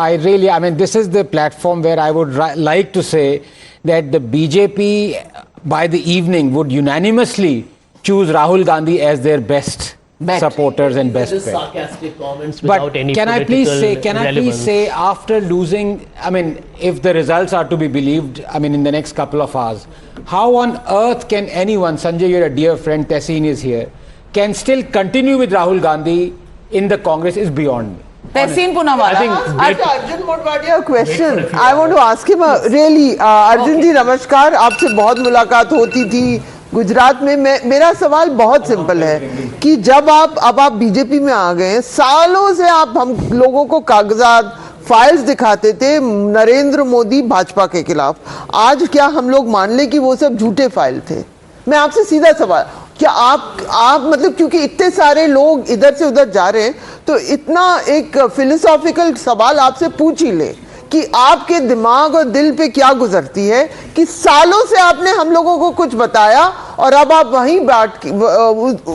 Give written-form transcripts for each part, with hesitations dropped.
I mean, this is the platform where I would like to say that the BJP by the evening would unanimously choose Rahul Gandhi as their best supporters and best bet. Sarcastic comments without any can I please relevance. say after losing, I mean, if the results are to be believed, I mean, in the next couple of hours, how on earth can anyone, Sanjay, you're a dear friend, Tehseen is here, can still continue with Rahul Gandhi in the Congress is beyond me. Tehseen Poonawalla. I think Arjun Motwadia a question. I want to ask him really, Arjun जी नमस्कार, आपसे बहुत मुलाकात होती थी गुजरात में। मेरा सवाल बहुत सिंपल है कि जब आप बीजेपी में आ गए, सालों से आप हम लोगों को कागजात फाइल्स दिखाते थे नरेंद्र मोदी भाजपा के खिलाफ, आज क्या हम लोग मान ले कि वो सब झूठे फाइल थे? मैं आपसे सीधा सवाल, क्या आप मतलब, क्योंकि इतने सारे लोग इधर से उधर जा रहे हैं, तो इतना एक फिलोसॉफिकल सवाल आपसे पूछ ही ले कि आपके दिमाग और दिल पे क्या गुजरती है कि सालों से आपने हम लोगों को कुछ बताया और अब आप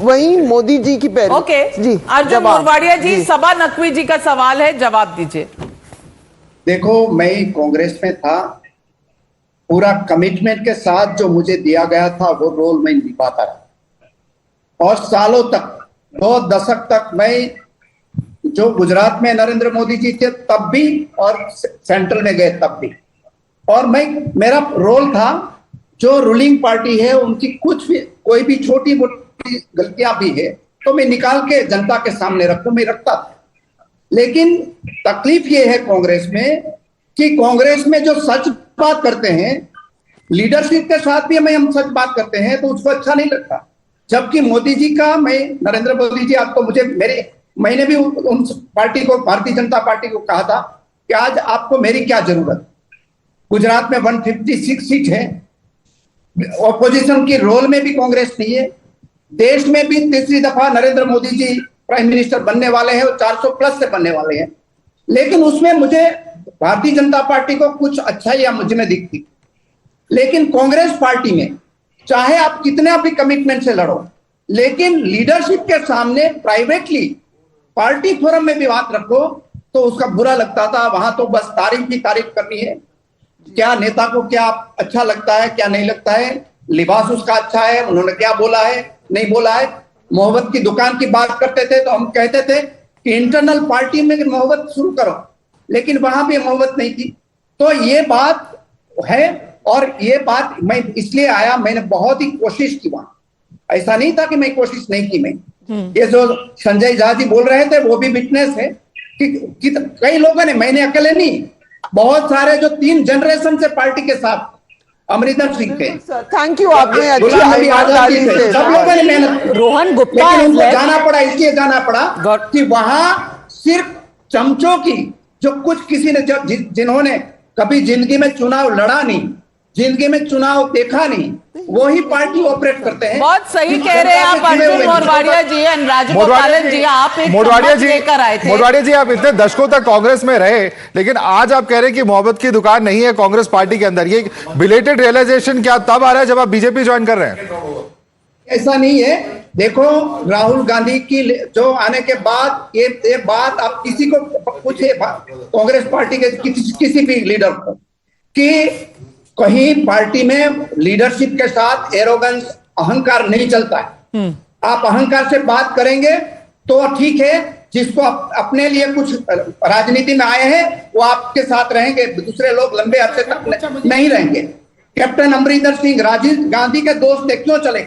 वहीं मोदी जी की पैरवी। ओके जी, अर्जुन मोरवाडिया जी, सबा नकवी जी का सवाल है, जवाब दीजिए। देखो, मैं कांग्रेस में था, पूरा कमिटमेंट के साथ जो मुझे दिया गया था वो रोल मैं निभाता रहा, और सालों तक 2 दशक तक मैं, जो गुजरात में नरेंद्र मोदी जी थे तब भी और सेंट्रल में गए तब भी, और मेरा रोल था जो रूलिंग पार्टी है उनकी कुछ भी कोई भी छोटी मोटी गलतियां भी है तो मैं निकाल के जनता के सामने मैं रखता था। लेकिन तकलीफ ये है कांग्रेस में कि कांग्रेस में जो सच बात करते हैं, लीडरशिप के साथ भी हम सच बात करते हैं तो उसको अच्छा नहीं लगता, जबकि मोदी जी का, नरेंद्र मोदी जी, आपको मैंने भी उन पार्टी को, भारतीय जनता पार्टी को कहा था कि आज आपको मेरी क्या जरूरत। गुजरात में 156 सीट है, ऑपोजिशन की रोल में भी कांग्रेस नहीं है, देश में भी तीसरी दफा नरेंद्र मोदी जी प्राइम मिनिस्टर बनने वाले हैं और 400 प्लस से बनने वाले हैं, लेकिन उसमें मुझे भारतीय जनता पार्टी को कुछ अच्छा या मुझ में दिखती। लेकिन कांग्रेस पार्टी में चाहे आप कितना भी कमिटमेंट से लड़ो, लेकिन लीडरशिप के सामने प्राइवेटली पार्टी फोरम में भी बात रखो तो उसका बुरा लगता था। वहां तो बस तारीफ ही तारीफ करनी है, क्या नेता को क्या अच्छा लगता है क्या नहीं लगता है, लिबास उसका अच्छा है, उन्होंने क्या बोला है नहीं बोला है। मोहब्बत की दुकान की बात करते थे तो हम कहते थे कि इंटरनल पार्टी में मोहब्बत शुरू करो, लेकिन वहां भी मोहब्बत नहीं थी। तो ये बात है, और ये बात मैं इसलिए आया, मैंने बहुत ही कोशिश की वहां, ऐसा नहीं था कि मैं कोशिश नहीं की। मैं ये जो संजय झा जी बोल रहे थे वो भी विटनेस है कि कई लोगों ने, मैंने अकेले नहीं, बहुत सारे जो 3 जनरेशन से पार्टी के साथ, अमरिंदर सिंह थे, थैंक यू, आपने सब लोगों ने मेहनत, रोहन गुप्ता, लेकिन उनको जाना पड़ा, इसलिए जाना पड़ा कि वहां सिर्फ चमचों की, जो कुछ किसी ने, जिन्होंने कभी जिंदगी में चुनाव लड़ा नहीं, जिंदगी में चुनाव देखा नहीं, वो ही पार्टी ऑपरेट करते हैं। बहुत सही कह रहे हैं आप अर्जुन मोरवाडिया जी और राजगोपालन जी। आप एक लेकर आए थे। मोरवाडिया जी, आप इतने दशकों तक कांग्रेस में रहे, लेकिन आज आप कह रहे हैं कि मोहब्बत की दुकान नहीं है कांग्रेस पार्टी के अंदर। ये बिलेटेड रियलाइजेशन क्या तब आ रहा है जब आप बीजेपी ज्वाइन कर रहे हैं? ऐसा नहीं है। देखो, राहुल गांधी की जो आने के बाद ये बात आप किसी को पूछे, कांग्रेस पार्टी के किसी भी लीडर को, कि कहीं पार्टी में लीडरशिप के साथ एरोगेंस, अहंकार नहीं चलता है। आप अहंकार से बात करेंगे तो ठीक है, जिसको अपने लिए कुछ राजनीति में आए हैं वो आपके साथ रहेंगे, दूसरे लोग लंबे अरसे तक नहीं रहेंगे। कैप्टन अमरिंदर सिंह राजीव गांधी के दोस्त थे, क्यों चले?